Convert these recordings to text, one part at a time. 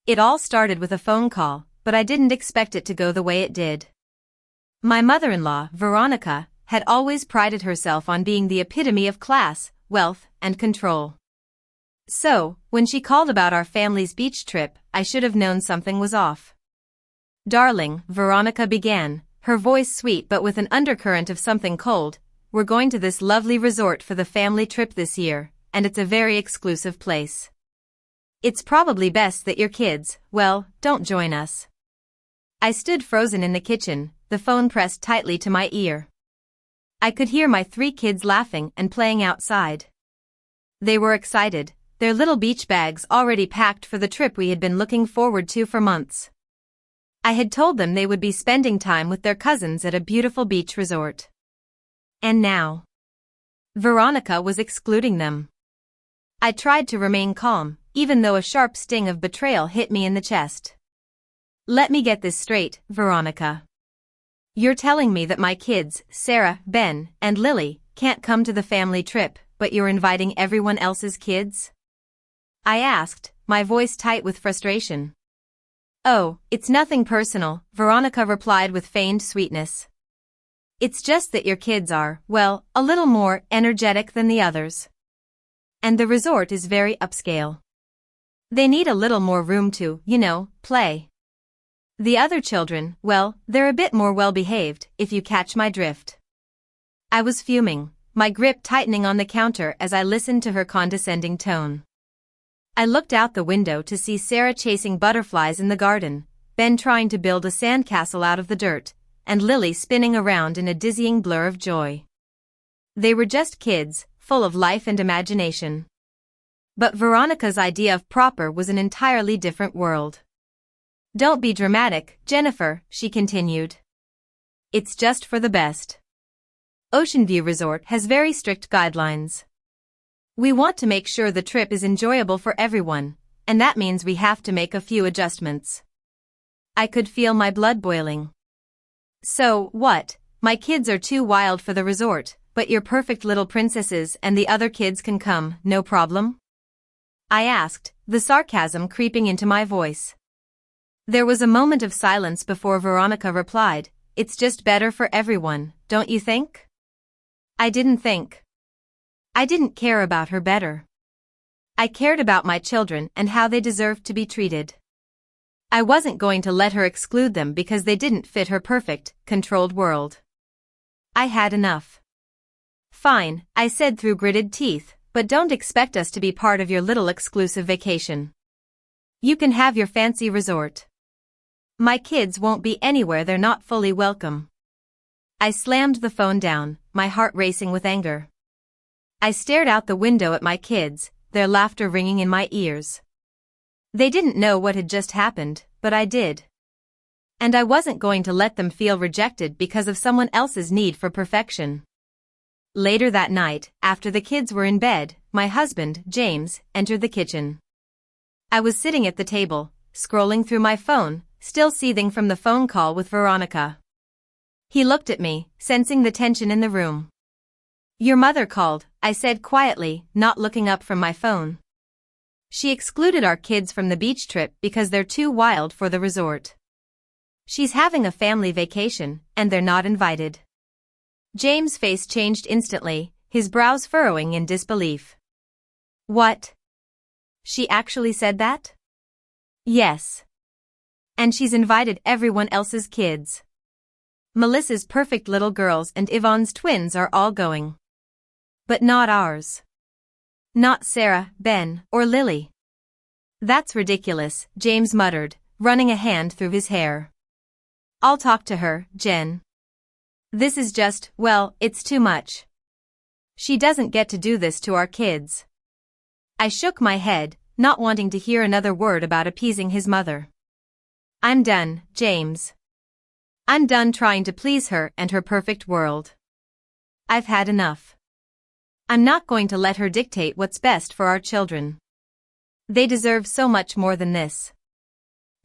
It all started with a phone call, but I didn't expect it to go the way it did. My mother-in-law, Veronica, had always prided herself on being the epitome of class, wealth, and control. So, when she called about our family's beach trip, I should have known something was off. "Darling," Veronica began, her voice sweet but with an undercurrent of something cold, "we're going to this lovely resort for the family trip this year, and it's a very exclusive place. It's probably best that your kids, well, don't join us." I stood frozen in the kitchen, the phone pressed tightly to my ear. I could hear my 3 kids laughing and playing outside. They were excited, their little beach bags already packed for the trip we had been looking forward to for months. I had told them they would be spending time with their cousins at a beautiful beach resort. And now, Veronica was excluding them. I tried to remain calm, even though a sharp sting of betrayal hit me in the chest. "Let me get this straight, Veronica. You're telling me that my kids, Sarah, Ben, and Lily, can't come to the family trip, but you're inviting everyone else's kids?" I asked, my voice tight with frustration. "Oh, it's nothing personal," Veronica replied with feigned sweetness. "It's just that your kids are, well, a little more energetic than the others. And the resort is very upscale. They need a little more room to, play. The other children, well, they're a bit more well-behaved, if you catch my drift." I was fuming, my grip tightening on the counter as I listened to her condescending tone. I looked out the window to see Sarah chasing butterflies in the garden, Ben trying to build a sandcastle out of the dirt, and Lily spinning around in a dizzying blur of joy. They were just kids, full of life and imagination. But Veronica's idea of proper was an entirely different world. "Don't be dramatic, Jennifer," she continued. "It's just for the best. Ocean View Resort has very strict guidelines. We want to make sure the trip is enjoyable for everyone, and that means we have to make a few adjustments." I could feel my blood boiling. "So, what, my kids are too wild for the resort, but your perfect little princesses and the other kids can come, no problem?" I asked, the sarcasm creeping into my voice. There was a moment of silence before Veronica replied, "It's just better for everyone, don't you think?" I didn't think. I didn't care about her better. I cared about my children and how they deserved to be treated. I wasn't going to let her exclude them because they didn't fit her perfect, controlled world. I had enough. "Fine," I said through gritted teeth, "but don't expect us to be part of your little exclusive vacation. You can have your fancy resort. My kids won't be anywhere they're not fully welcome." I slammed the phone down, my heart racing with anger. I stared out the window at my kids, their laughter ringing in my ears. They didn't know what had just happened, but I did. And I wasn't going to let them feel rejected because of someone else's need for perfection. Later that night, after the kids were in bed, my husband, James, entered the kitchen. I was sitting at the table, scrolling through my phone, still seething from the phone call with Veronica. He looked at me, sensing the tension in the room. "Your mother called," I said quietly, not looking up from my phone. "She excluded our kids from the beach trip because they're too wild for the resort. She's having a family vacation, and they're not invited." James' face changed instantly, his brows furrowing in disbelief. "What? She actually said that?" "Yes. And she's invited everyone else's kids. Melissa's perfect little girls and Yvonne's twins are all going. But not ours. Not Sarah, Ben, or Lily." "That's ridiculous," James muttered, running a hand through his hair. "I'll talk to her, Jen. This is just, well, it's too much. She doesn't get to do this to our kids." I shook my head, not wanting to hear another word about appeasing his mother. "I'm done, James. I'm done trying to please her and her perfect world. I've had enough. I'm not going to let her dictate what's best for our children. They deserve so much more than this."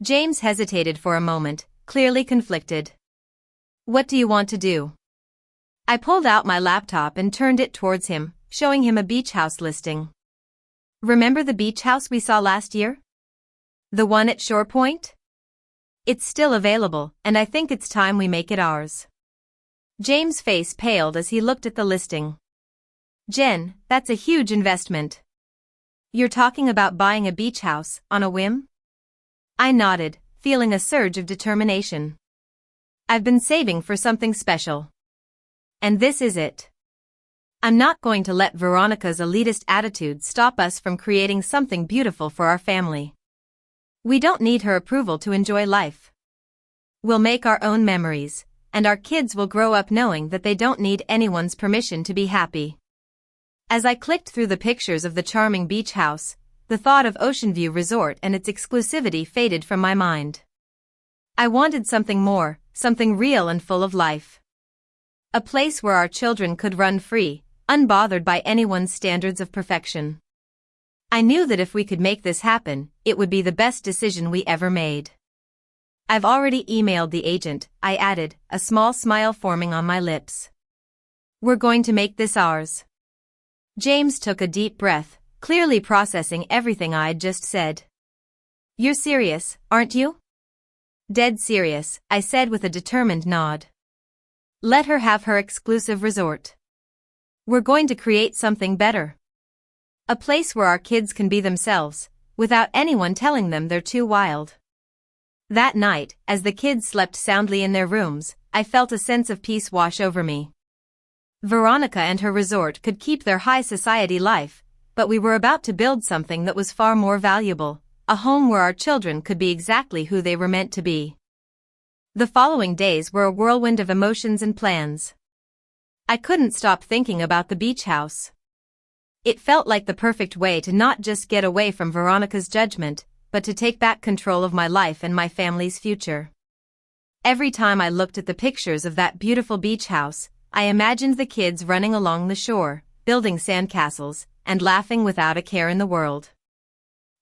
James hesitated for a moment, clearly conflicted. "What do you want to do?" I pulled out my laptop and turned it towards him, showing him a beach house listing. "Remember the beach house we saw last year? The one at Shore Point? It's still available, and I think it's time we make it ours. James' face paled as he looked at the listing. Jen, that's a huge investment. You're talking about buying a beach house, on a whim? I nodded, feeling a surge of determination. I've been saving for something special. And this is it. I'm not going to let Veronica's elitist attitude stop us from creating something beautiful for our family. We don't need her approval to enjoy life. We'll make our own memories, and our kids will grow up knowing that they don't need anyone's permission to be happy. As I clicked through the pictures of the charming beach house, the thought of Ocean View Resort and its exclusivity faded from my mind. I wanted something more, something real and full of life. A place where our children could run free, unbothered by anyone's standards of perfection. I knew that if we could make this happen, it would be the best decision we ever made. I've already emailed the agent, I added, a small smile forming on my lips. We're going to make this ours. James took a deep breath, clearly processing everything I'd just said. You're serious, aren't you? Dead serious, I said with a determined nod. Let her have her exclusive resort. We're going to create something better. A place where our kids can be themselves, without anyone telling them they're too wild. That night, as the kids slept soundly in their rooms, I felt a sense of peace wash over me. Veronica and her resort could keep their high society life, but we were about to build something that was far more valuable, a home where our children could be exactly who they were meant to be. The following days were a whirlwind of emotions and plans. I couldn't stop thinking about the beach house. It felt like the perfect way to not just get away from Veronica's judgment, but to take back control of my life and my family's future. Every time I looked at the pictures of that beautiful beach house, I imagined the kids running along the shore, building sandcastles, and laughing without a care in the world.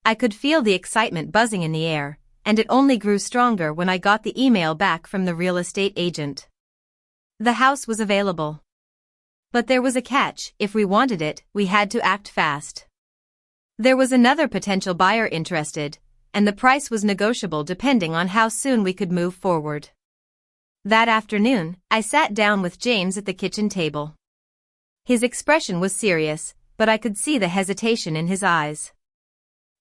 I could feel the excitement buzzing in the air, and it only grew stronger when I got the email back from the real estate agent. The house was available. But there was a catch: if we wanted it, we had to act fast. There was another potential buyer interested, and the price was negotiable depending on how soon we could move forward. That afternoon, I sat down with James at the kitchen table. His expression was serious, but I could see the hesitation in his eyes.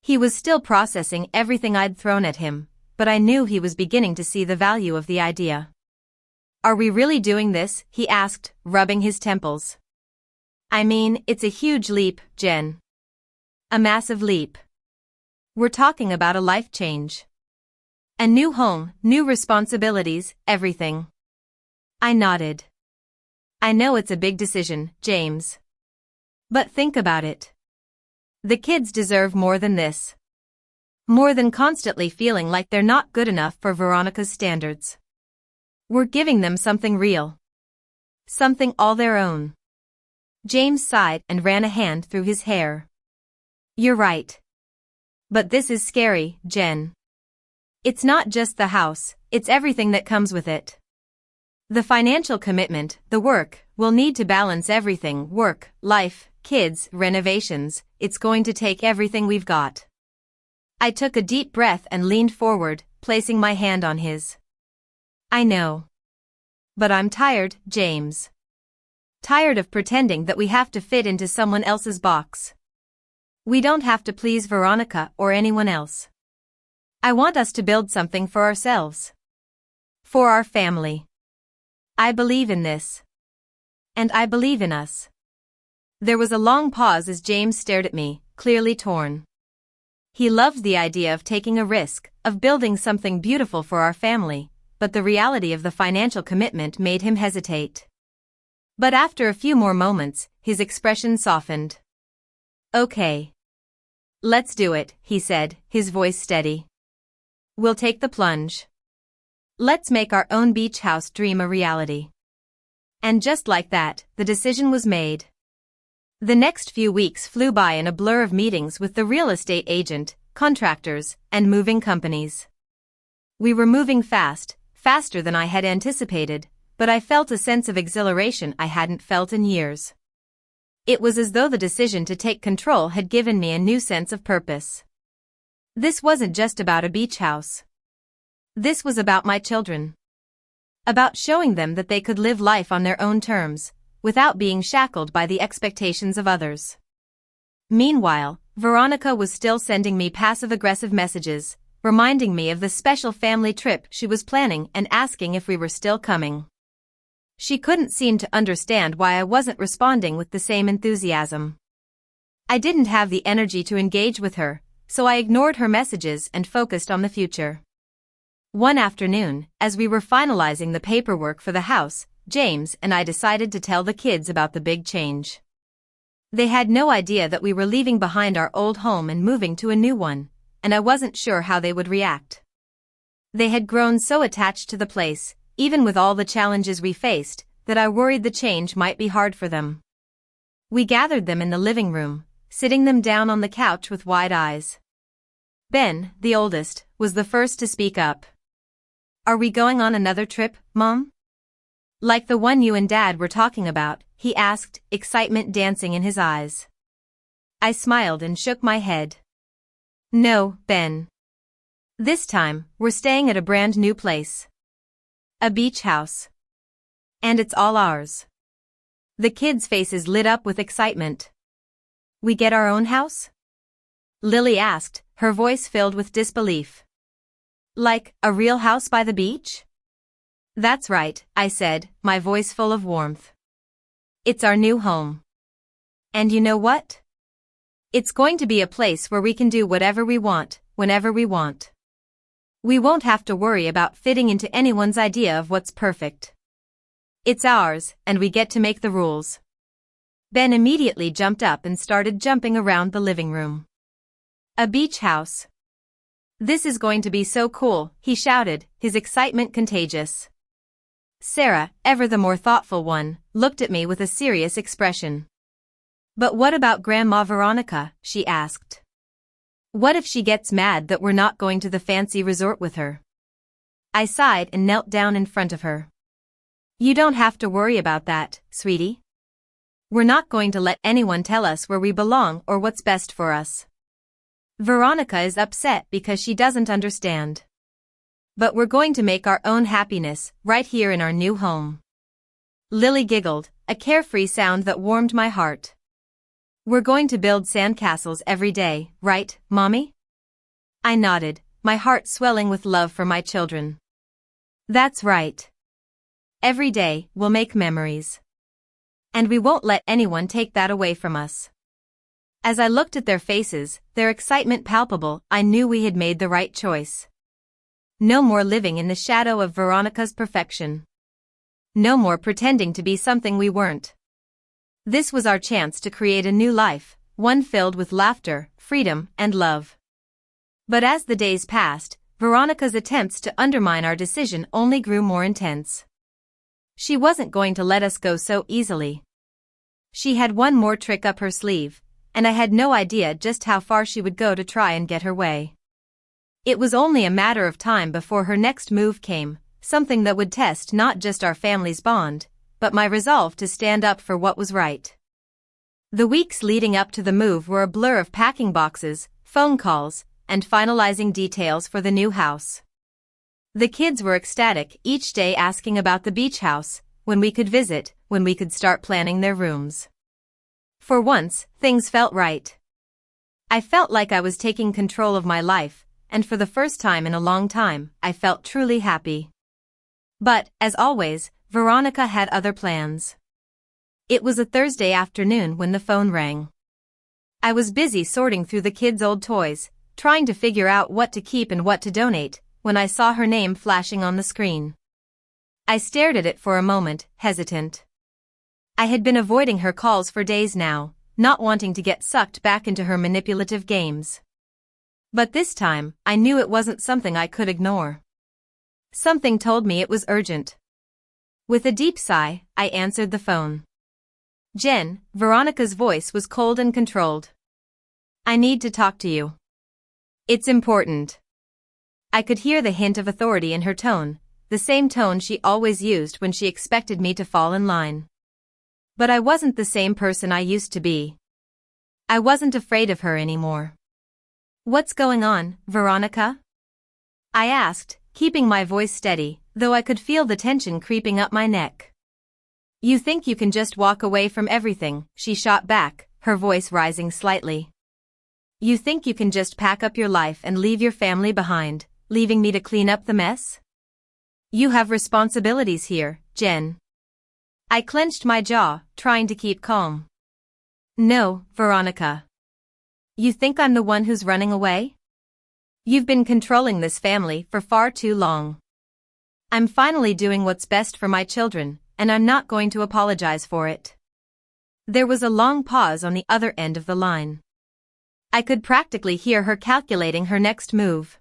He was still processing everything I'd thrown at him, but I knew he was beginning to see the value of the idea. Are we really doing this? He asked, rubbing his temples. I mean, it's a huge leap, Jen. A massive leap. We're talking about a life change. A new home, new responsibilities, everything. I nodded. I know it's a big decision, James. But think about it. The kids deserve more than this. More than constantly feeling like they're not good enough for Veronica's standards. We're giving them something real. Something all their own. James sighed and ran a hand through his hair. You're right. But this is scary, Jen. It's not just the house, it's everything that comes with it. The financial commitment, the work, we'll need to balance everything: work, life, kids, renovations. It's going to take everything we've got. I took a deep breath and leaned forward, placing my hand on his. I know. But I'm tired, James. Tired of pretending that we have to fit into someone else's box. We don't have to please Veronica or anyone else. I want us to build something for ourselves. For our family. I believe in this. And I believe in us. There was a long pause as James stared at me, clearly torn. He loved the idea of taking a risk, of building something beautiful for our family, but the reality of the financial commitment made him hesitate. But after a few more moments, his expression softened. Okay. Let's do it, he said, his voice steady. We'll take the plunge. Let's make our own beach house dream a reality. And just like that, the decision was made. The next few weeks flew by in a blur of meetings with the real estate agent, contractors, and moving companies. We were moving fast, faster than I had anticipated, but I felt a sense of exhilaration I hadn't felt in years. It was as though the decision to take control had given me a new sense of purpose. This wasn't just about a beach house. This was about my children. About showing them that they could live life on their own terms, without being shackled by the expectations of others. Meanwhile, Veronica was still sending me passive-aggressive messages, reminding me of the special family trip she was planning and asking if we were still coming. She couldn't seem to understand why I wasn't responding with the same enthusiasm. I didn't have the energy to engage with her, so I ignored her messages and focused on the future. One afternoon, as we were finalizing the paperwork for the house, James and I decided to tell the kids about the big change. They had no idea that we were leaving behind our old home and moving to a new one, and I wasn't sure how they would react. They had grown so attached to the place, even with all the challenges we faced, that I worried the change might be hard for them. We gathered them in the living room, sitting them down on the couch with wide eyes. Ben, the oldest, was the first to speak up. "Are we going on another trip, Mom? Like the one you and Dad were talking about?" he asked, excitement dancing in his eyes. I smiled and shook my head. "No, Ben. This time, we're staying at a brand new place. A beach house. And it's all ours." The kids' faces lit up with excitement. "We get our own house?" Lily asked, her voice filled with disbelief. "Like, a real house by the beach?" "That's right," I said, my voice full of warmth. "It's our new home. And you know what? It's going to be a place where we can do whatever we want, whenever we want. We won't have to worry about fitting into anyone's idea of what's perfect. It's ours, and we get to make the rules." Ben immediately jumped up and started jumping around the living room. "A beach house. This is going to be so cool," he shouted, his excitement contagious. Sarah, ever the more thoughtful one, looked at me with a serious expression. "But what about Grandma Veronica?" she asked. "What if she gets mad that we're not going to the fancy resort with her?" I sighed and knelt down in front of her. "You don't have to worry about that, sweetie. We're not going to let anyone tell us where we belong or what's best for us. Veronica is upset because she doesn't understand. But we're going to make our own happiness, right here in our new home." Lily giggled, a carefree sound that warmed my heart. "We're going to build sandcastles every day, right, Mommy?" I nodded, my heart swelling with love for my children. "That's right. Every day, we'll make memories. And we won't let anyone take that away from us." As I looked at their faces, their excitement palpable, I knew we had made the right choice. No more living in the shadow of Veronica's perfection. No more pretending to be something we weren't. This was our chance to create a new life, one filled with laughter, freedom, and love. But as the days passed, Veronica's attempts to undermine our decision only grew more intense. She wasn't going to let us go so easily. She had one more trick up her sleeve, and I had no idea just how far she would go to try and get her way. It was only a matter of time before her next move came, something that would test not just our family's bond, but my resolve to stand up for what was right. The weeks leading up to the move were a blur of packing boxes, phone calls, and finalizing details for the new house. The kids were ecstatic, each day asking about the beach house, when we could visit, when we could start planning their rooms. For once, things felt right. I felt like I was taking control of my life, and for the first time in a long time, I felt truly happy. But, as always, Veronica had other plans. It was a Thursday afternoon when the phone rang. I was busy sorting through the kids' old toys, trying to figure out what to keep and what to donate, when I saw her name flashing on the screen. I stared at it for a moment, hesitant. I had been avoiding her calls for days now, not wanting to get sucked back into her manipulative games. But this time, I knew it wasn't something I could ignore. Something told me it was urgent. With a deep sigh, I answered the phone. "Jen," Veronica's voice was cold and controlled. "I need to talk to you. It's important." I could hear the hint of authority in her tone, the same tone she always used when she expected me to fall in line. But I wasn't the same person I used to be. I wasn't afraid of her anymore. What's going on, Veronica? I asked, keeping my voice steady, though I could feel the tension creeping up my neck. You think you can just walk away from everything, she shot back, her voice rising slightly. You think you can just pack up your life and leave your family behind, leaving me to clean up the mess? You have responsibilities here, Jen. I clenched my jaw, trying to keep calm. No, Veronica. You think I'm the one who's running away? You've been controlling this family for far too long. I'm finally doing what's best for my children, and I'm not going to apologize for it. There was a long pause on the other end of the line. I could practically hear her calculating her next move.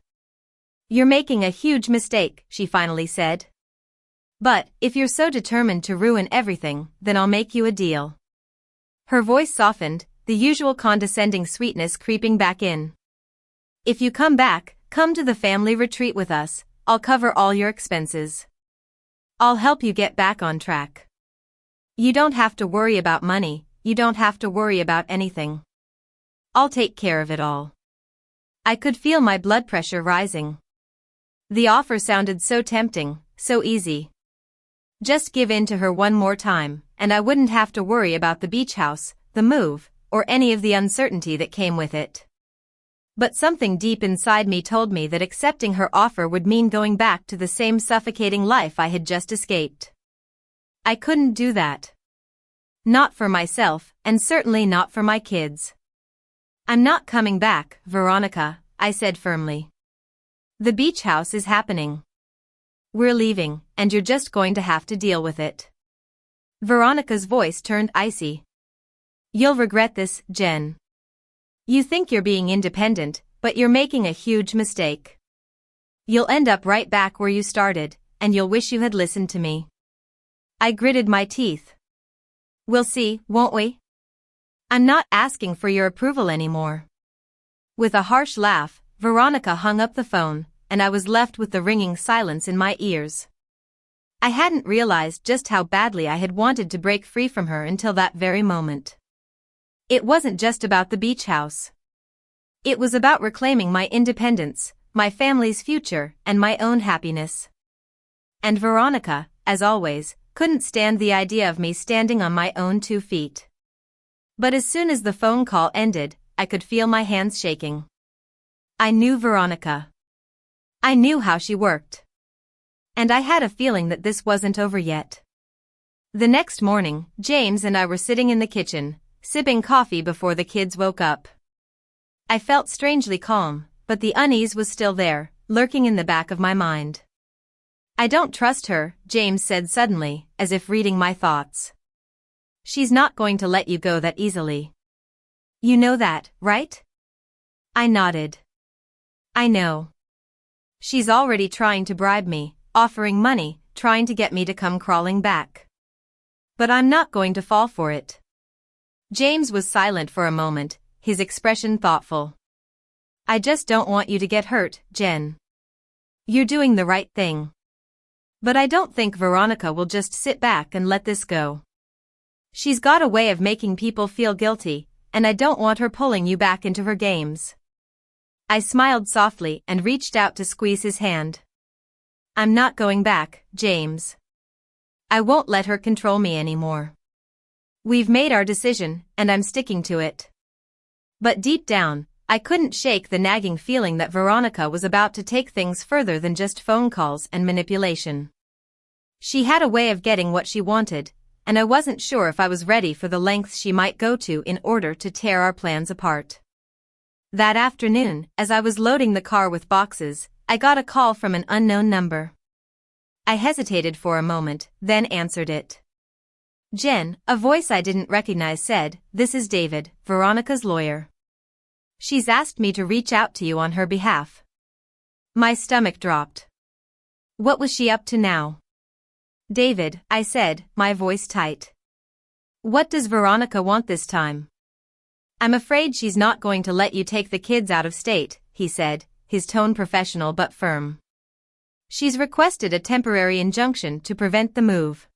You're making a huge mistake, she finally said. But, if you're so determined to ruin everything, then I'll make you a deal. Her voice softened, the usual condescending sweetness creeping back in. If you come back, come to the family retreat with us, I'll cover all your expenses. I'll help you get back on track. You don't have to worry about money, you don't have to worry about anything. I'll take care of it all. I could feel my blood pressure rising. The offer sounded so tempting, so easy. Just give in to her one more time, and I wouldn't have to worry about the beach house, the move, or any of the uncertainty that came with it. But something deep inside me told me that accepting her offer would mean going back to the same suffocating life I had just escaped. I couldn't do that. Not for myself, and certainly not for my kids. I'm not coming back, Veronica, I said firmly. The beach house is happening. We're leaving, and you're just going to have to deal with it. Veronica's voice turned icy. You'll regret this, Jen. You think you're being independent, but you're making a huge mistake. You'll end up right back where you started, and you'll wish you had listened to me. I gritted my teeth. We'll see, won't we? I'm not asking for your approval anymore. With a harsh laugh, Veronica hung up the phone, and I was left with the ringing silence in my ears. I hadn't realized just how badly I had wanted to break free from her until that very moment. It wasn't just about the beach house. It was about reclaiming my independence, my family's future, and my own happiness. And Veronica, as always, couldn't stand the idea of me standing on my own 2 feet. But as soon as the phone call ended, I could feel my hands shaking. I knew Veronica. I knew how she worked. And I had a feeling that this wasn't over yet. The next morning, James and I were sitting in the kitchen, sipping coffee before the kids woke up. I felt strangely calm, but the unease was still there, lurking in the back of my mind. I don't trust her, James said suddenly, as if reading my thoughts. She's not going to let you go that easily. You know that, right? I nodded. I know. She's already trying to bribe me, offering money, trying to get me to come crawling back. But I'm not going to fall for it. James was silent for a moment, his expression thoughtful. I just don't want you to get hurt, Jen. You're doing the right thing. But I don't think Veronica will just sit back and let this go. She's got a way of making people feel guilty, and I don't want her pulling you back into her games. I smiled softly and reached out to squeeze his hand. I'm not going back, James. I won't let her control me anymore. We've made our decision, and I'm sticking to it. But deep down, I couldn't shake the nagging feeling that Veronica was about to take things further than just phone calls and manipulation. She had a way of getting what she wanted, and I wasn't sure if I was ready for the lengths she might go to in order to tear our plans apart. That afternoon, as I was loading the car with boxes, I got a call from an unknown number. I hesitated for a moment, then answered it. Jen, a voice I didn't recognize said, "This is David, Veronica's lawyer. She's asked me to reach out to you on her behalf." My stomach dropped. What was she up to now? David, I said, my voice tight. What does Veronica want this time? I'm afraid she's not going to let you take the kids out of state, he said, his tone professional but firm. She's requested a temporary injunction to prevent the move.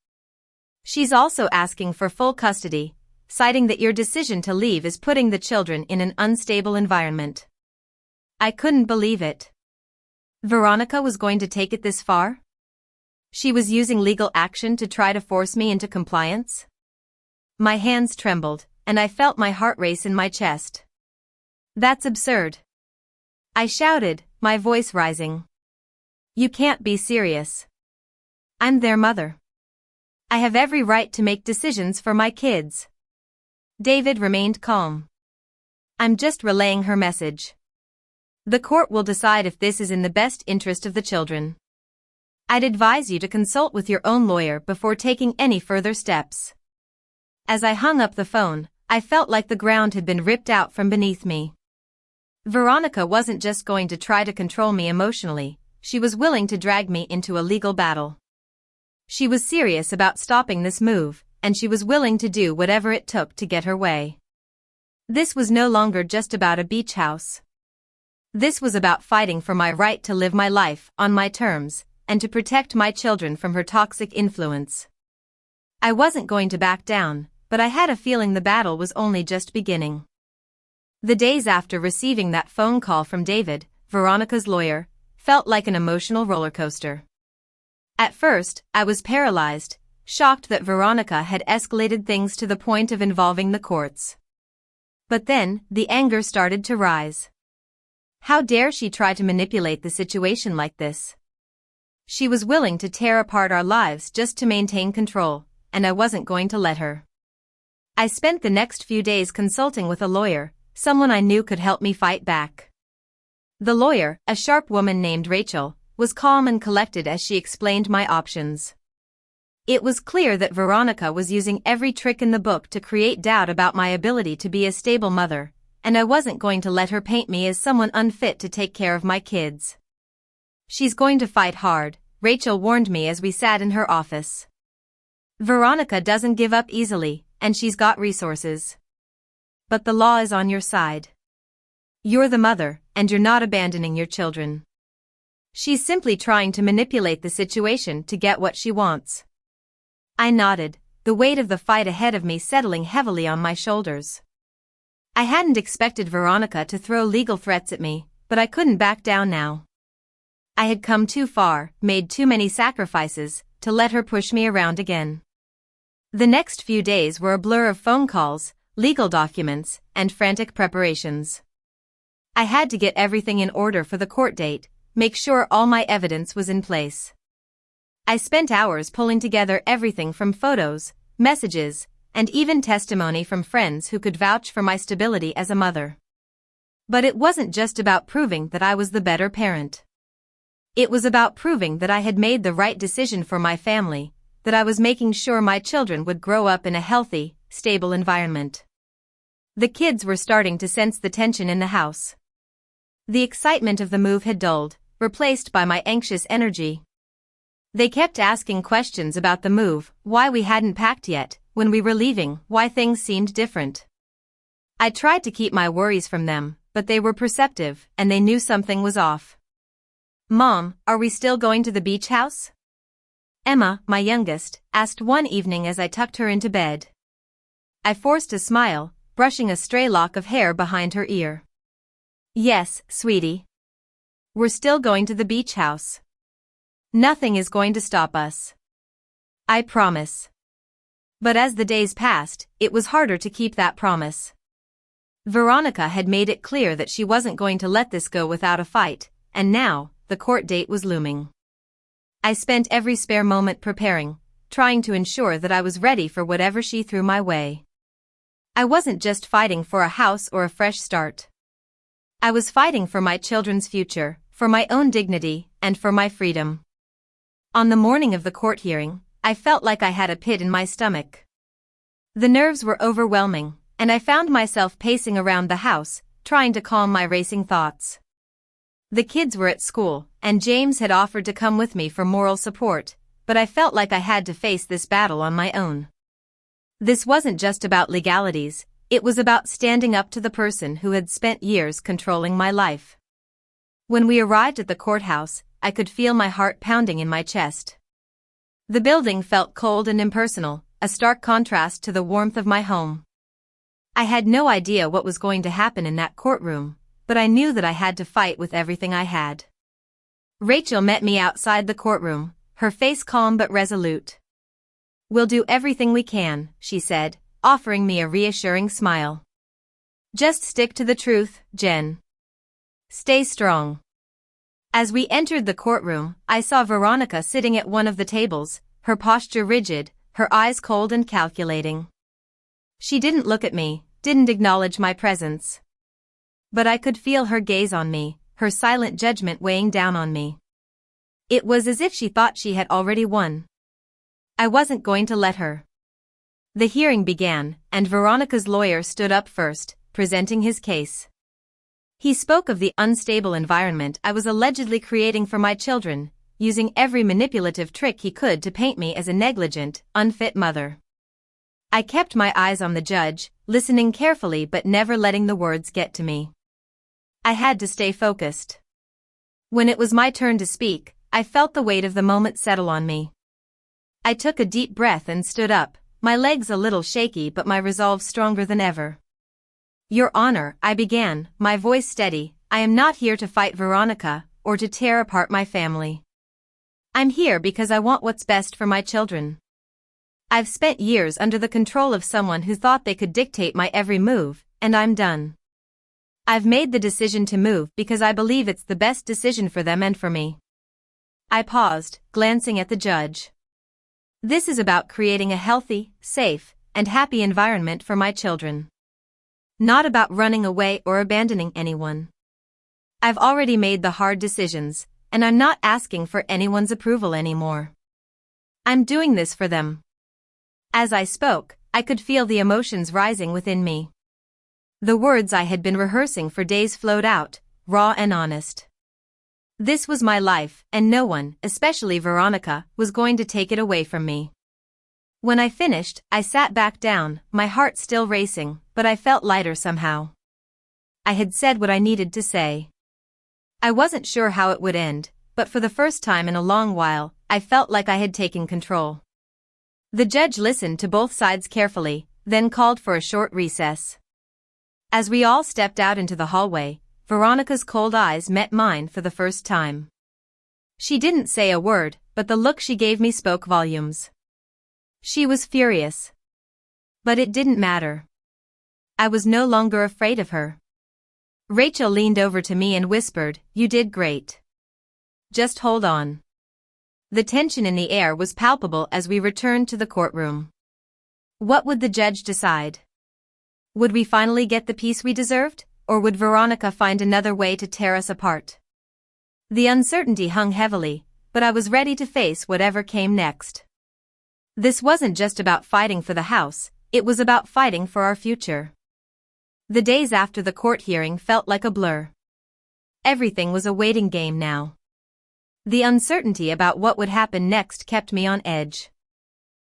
She's also asking for full custody, citing that your decision to leave is putting the children in an unstable environment. I couldn't believe it. Veronica was going to take it this far? She was using legal action to try to force me into compliance? My hands trembled, and I felt my heart race in my chest. That's absurd. I shouted, my voice rising. You can't be serious. I'm their mother. I have every right to make decisions for my kids. David remained calm. I'm just relaying her message. The court will decide if this is in the best interest of the children. I'd advise you to consult with your own lawyer before taking any further steps. As I hung up the phone, I felt like the ground had been ripped out from beneath me. Veronica wasn't just going to try to control me emotionally, she was willing to drag me into a legal battle. She was serious about stopping this move, and she was willing to do whatever it took to get her way. This was no longer just about a beach house. This was about fighting for my right to live my life on my terms, and to protect my children from her toxic influence. I wasn't going to back down, but I had a feeling the battle was only just beginning. The days after receiving that phone call from David, Veronica's lawyer, felt like an emotional roller coaster. At first, I was paralyzed, shocked that Veronica had escalated things to the point of involving the courts. But then, the anger started to rise. How dare she try to manipulate the situation like this? She was willing to tear apart our lives just to maintain control, and I wasn't going to let her. I spent the next few days consulting with a lawyer, someone I knew could help me fight back. The lawyer, a sharp woman named Rachel, was calm and collected as she explained my options. It was clear that Veronica was using every trick in the book to create doubt about my ability to be a stable mother, and I wasn't going to let her paint me as someone unfit to take care of my kids. She's going to fight hard, Rachel warned me as we sat in her office. Veronica doesn't give up easily, and she's got resources. But the law is on your side. You're the mother, and you're not abandoning your children. She's simply trying to manipulate the situation to get what she wants. I nodded, the weight of the fight ahead of me settling heavily on my shoulders. I hadn't expected Veronica to throw legal threats at me, but I couldn't back down now. I had come too far, made too many sacrifices, to let her push me around again. The next few days were a blur of phone calls, legal documents, and frantic preparations. I had to get everything in order for the court date, make sure all my evidence was in place. I spent hours pulling together everything from photos, messages, and even testimony from friends who could vouch for my stability as a mother. But it wasn't just about proving that I was the better parent. It was about proving that I had made the right decision for my family, that I was making sure my children would grow up in a healthy, stable environment. The kids were starting to sense the tension in the house. The excitement of the move had dulled, replaced by my anxious energy. They kept asking questions about the move, why we hadn't packed yet, when we were leaving, why things seemed different. I tried to keep my worries from them, but they were perceptive, and they knew something was off. Mom, are we still going to the beach house? Emma, my youngest, asked one evening as I tucked her into bed. I forced a smile, brushing a stray lock of hair behind her ear. Yes, sweetie. We're still going to the beach house. Nothing is going to stop us. I promise. But as the days passed, it was harder to keep that promise. Veronica had made it clear that she wasn't going to let this go without a fight, and now, the court date was looming. I spent every spare moment preparing, trying to ensure that I was ready for whatever she threw my way. I wasn't just fighting for a house or a fresh start. I was fighting for my children's future, for my own dignity, and for my freedom. On the morning of the court hearing, I felt like I had a pit in my stomach. The nerves were overwhelming, and I found myself pacing around the house, trying to calm my racing thoughts. The kids were at school, and James had offered to come with me for moral support, but I felt like I had to face this battle on my own. This wasn't just about legalities, it was about standing up to the person who had spent years controlling my life. When we arrived at the courthouse, I could feel my heart pounding in my chest. The building felt cold and impersonal, a stark contrast to the warmth of my home. I had no idea what was going to happen in that courtroom, but I knew that I had to fight with everything I had. Rachel met me outside the courtroom, her face calm but resolute. "We'll do everything we can," she said, offering me a reassuring smile. "Just stick to the truth, Jen. Stay strong." As we entered the courtroom, I saw Veronica sitting at one of the tables, her posture rigid, her eyes cold and calculating. She didn't look at me, didn't acknowledge my presence. But I could feel her gaze on me, her silent judgment weighing down on me. It was as if she thought she had already won. I wasn't going to let her. The hearing began, and Veronica's lawyer stood up first, presenting his case. He spoke of the unstable environment I was allegedly creating for my children, using every manipulative trick he could to paint me as a negligent, unfit mother. I kept my eyes on the judge, listening carefully but never letting the words get to me. I had to stay focused. When it was my turn to speak, I felt the weight of the moment settle on me. I took a deep breath and stood up, my legs a little shaky but my resolve stronger than ever. "Your Honor," I began, my voice steady, "I am not here to fight Veronica, or to tear apart my family. I'm here because I want what's best for my children. I've spent years under the control of someone who thought they could dictate my every move, and I'm done. I've made the decision to move because I believe it's the best decision for them and for me." I paused, glancing at the judge. This is about creating a healthy, safe, and happy environment for my children. Not about running away or abandoning anyone. I've already made the hard decisions, and I'm not asking for anyone's approval anymore. I'm doing this for them. As I spoke, I could feel the emotions rising within me. The words I had been rehearsing for days flowed out, raw and honest. This was my life, and no one, especially Veronica, was going to take it away from me. When I finished, I sat back down, my heart still racing, but I felt lighter somehow. I had said what I needed to say. I wasn't sure how it would end, but for the first time in a long while, I felt like I had taken control. The judge listened to both sides carefully, then called for a short recess. As we all stepped out into the hallway, Veronica's cold eyes met mine for the first time. She didn't say a word, but the look she gave me spoke volumes. She was furious. But it didn't matter. I was no longer afraid of her. Rachel leaned over to me and whispered, "You did great. Just hold on." The tension in the air was palpable as we returned to the courtroom. What would the judge decide? Would we finally get the peace we deserved, or would Veronica find another way to tear us apart? The uncertainty hung heavily, but I was ready to face whatever came next. This wasn't just about fighting for the house, it was about fighting for our future. The days after the court hearing felt like a blur. Everything was a waiting game now. The uncertainty about what would happen next kept me on edge.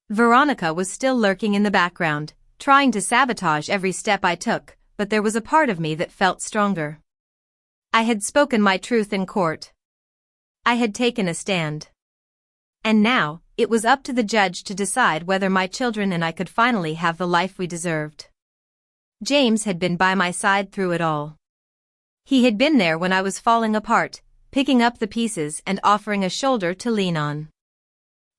Veronica was still lurking in the background, trying to sabotage every step I took, but there was a part of me that felt stronger. I had spoken my truth in court. I had taken a stand. And now, it was up to the judge to decide whether my children and I could finally have the life we deserved. James had been by my side through it all. He had been there when I was falling apart, picking up the pieces and offering a shoulder to lean on.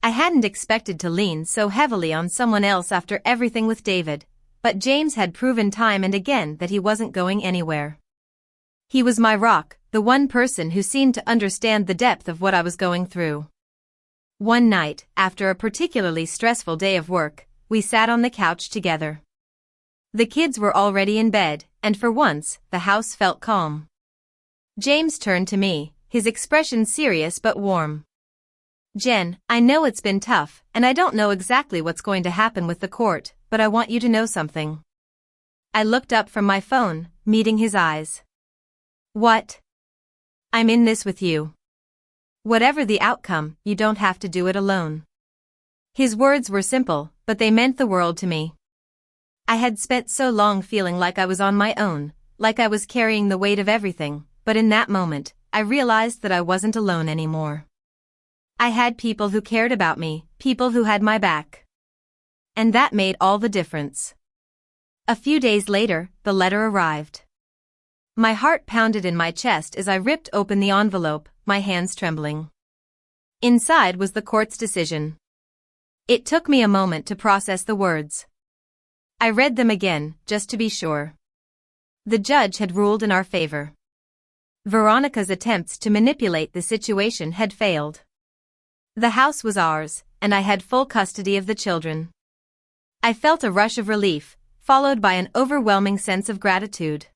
I hadn't expected to lean so heavily on someone else after everything with David, but James had proven time and again that he wasn't going anywhere. He was my rock, the one person who seemed to understand the depth of what I was going through. One night, after a particularly stressful day of work, we sat on the couch together. The kids were already in bed, and for once, the house felt calm. James turned to me, his expression serious but warm. "Jen, I know it's been tough, and I don't know exactly what's going to happen with the court, but I want you to know something." I looked up from my phone, meeting his eyes. "What?" "I'm in this with you. Whatever the outcome, you don't have to do it alone." His words were simple, but they meant the world to me. I had spent so long feeling like I was on my own, like I was carrying the weight of everything, but in that moment, I realized that I wasn't alone anymore. I had people who cared about me, people who had my back. And that made all the difference. A few days later, the letter arrived. My heart pounded in my chest as I ripped open the envelope, my hands trembling. Inside was the court's decision. It took me a moment to process the words. I read them again, just to be sure. The judge had ruled in our favor. Veronica's attempts to manipulate the situation had failed. The house was ours, and I had full custody of the children. I felt a rush of relief, followed by an overwhelming sense of gratitude.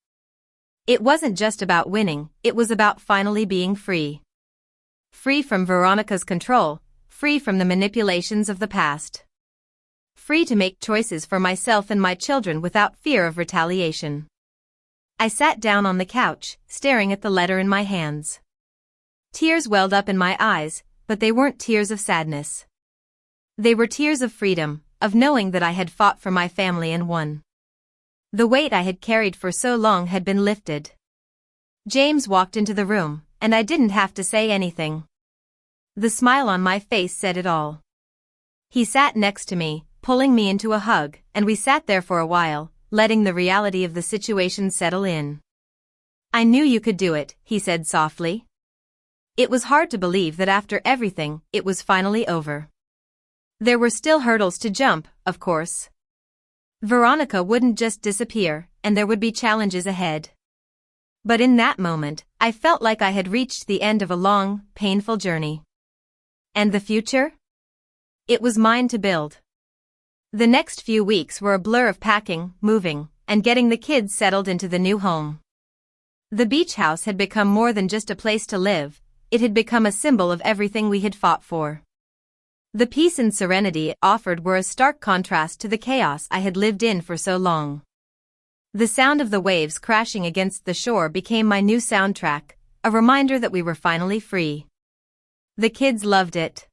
It wasn't just about winning, it was about finally being free. Free from Veronica's control, free from the manipulations of the past. Free to make choices for myself and my children without fear of retaliation. I sat down on the couch, staring at the letter in my hands. Tears welled up in my eyes, but they weren't tears of sadness. They were tears of freedom, of knowing that I had fought for my family and won. The weight I had carried for so long had been lifted. James walked into the room, and I didn't have to say anything. The smile on my face said it all. He sat next to me, pulling me into a hug, and we sat there for a while, letting the reality of the situation settle in. I knew you could do it, he said softly. It was hard to believe that after everything, it was finally over. There were still hurdles to jump, of course. Veronica wouldn't just disappear, and there would be challenges ahead. But in that moment, I felt like I had reached the end of a long, painful journey. And the future? It was mine to build. The next few weeks were a blur of packing, moving, and getting the kids settled into the new home. The beach house had become more than just a place to live, it had become a symbol of everything we had fought for. The peace and serenity it offered were a stark contrast to the chaos I had lived in for so long. The sound of the waves crashing against the shore became my new soundtrack, a reminder that we were finally free. The kids loved it.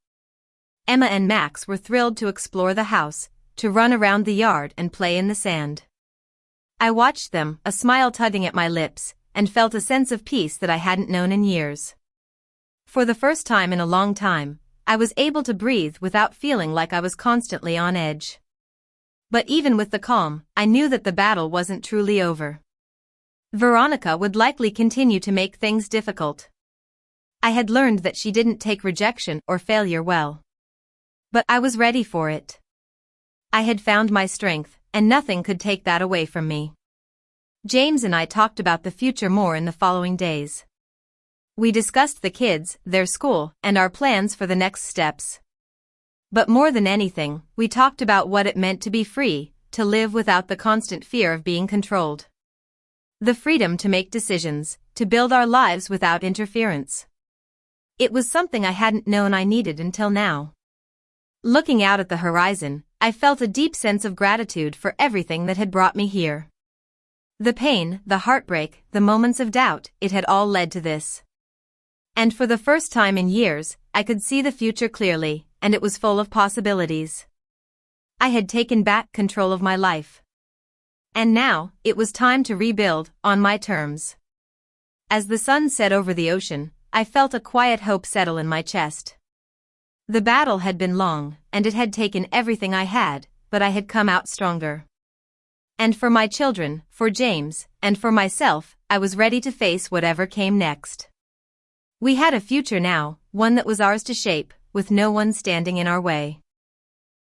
Emma and Max were thrilled to explore the house, to run around the yard and play in the sand. I watched them, a smile tugging at my lips, and felt a sense of peace that I hadn't known in years. For the first time in a long time, I was able to breathe without feeling like I was constantly on edge. But even with the calm, I knew that the battle wasn't truly over. Veronica would likely continue to make things difficult. I had learned that she didn't take rejection or failure well. But I was ready for it. I had found my strength, and nothing could take that away from me. James and I talked about the future more in the following days. We discussed the kids, their school, and our plans for the next steps. But more than anything, we talked about what it meant to be free, to live without the constant fear of being controlled. The freedom to make decisions, to build our lives without interference. It was something I hadn't known I needed until now. Looking out at the horizon, I felt a deep sense of gratitude for everything that had brought me here. The pain, the heartbreak, the moments of doubt, it had all led to this. And for the first time in years, I could see the future clearly, and it was full of possibilities. I had taken back control of my life. And now, it was time to rebuild, on my terms. As the sun set over the ocean, I felt a quiet hope settle in my chest. The battle had been long, and it had taken everything I had, but I had come out stronger. And for my children, for James, and for myself, I was ready to face whatever came next. We had a future now, one that was ours to shape, with no one standing in our way.